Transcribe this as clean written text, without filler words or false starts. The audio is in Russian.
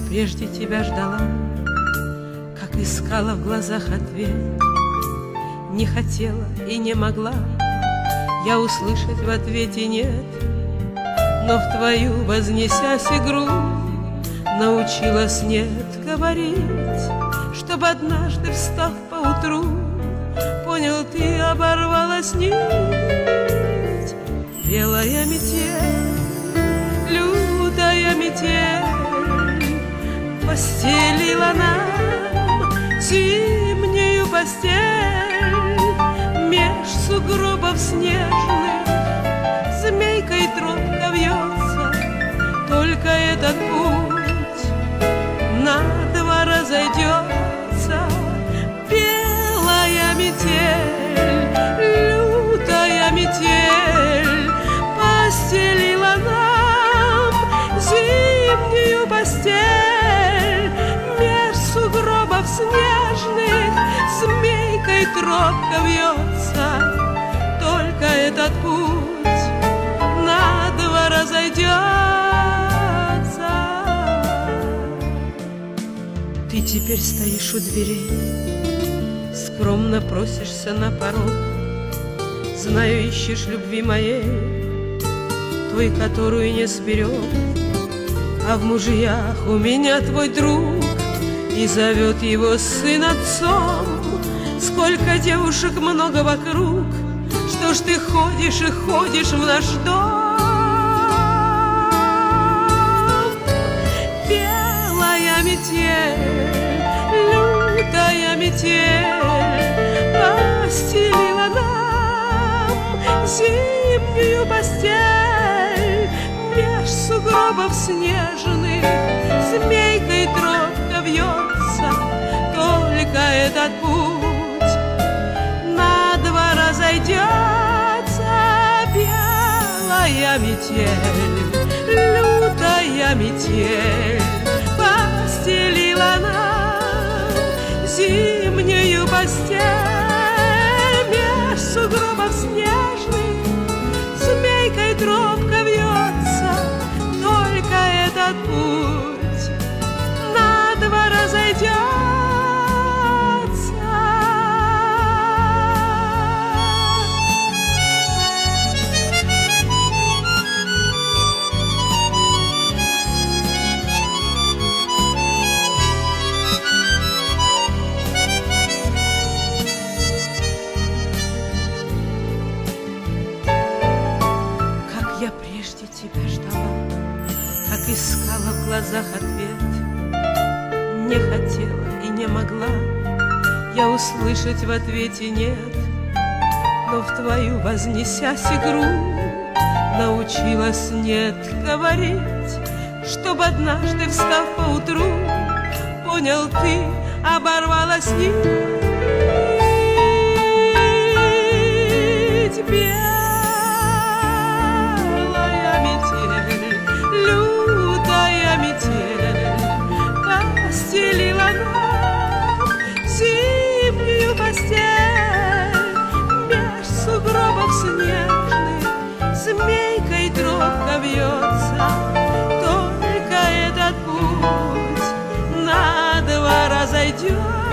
прежде тебя ждала, как искала в глазах ответ, не хотела и не могла я услышать в ответе нет, но в твою, вознесясь игру, научилась нет говорить, чтобы однажды, встав поутру, понял ты, оборвалась нить. Белая метель, лютая метель постелила нам зимнюю постель меж сугробов снежных, змейкой тропка вьется, только этот путь на два разойдется. Белая метель, лютая метель постелила нам зимнюю постель меж сугробов снежных, змейкой тропка вьется, только этот путь на два разойдется. Ты теперь стоишь у дверей, скромно просишься на порог, знаю, ищешь любви моей, той, которую не сберег. А в мужьях у меня твой друг, и зовет его сын отцом. Сколько девушек много вокруг, что ж ты ходишь и ходишь в наш дом? Белая метель, лютая метель постелила нам зимнюю постель меж сугробов снежных, змейкой тропка вьется, только этот путь на два разойдется. Белая метель, лютая метель постелила нам зимнюю постель меж сугробов снежных, змейкой тропка вьется, только этот путь на два разойдется. Я прежде тебя ждала, как искала в глазах ответ, не хотела и не могла я услышать в ответе нет, но в твою, вознесясь игру, научилась нет говорить, чтобы однажды, встав поутру, понял ты, оборвалась нить. Постелила нам зимнюю постель меж сугробов снежных, змейкой тропка вьется, только этот путь на два разойдется.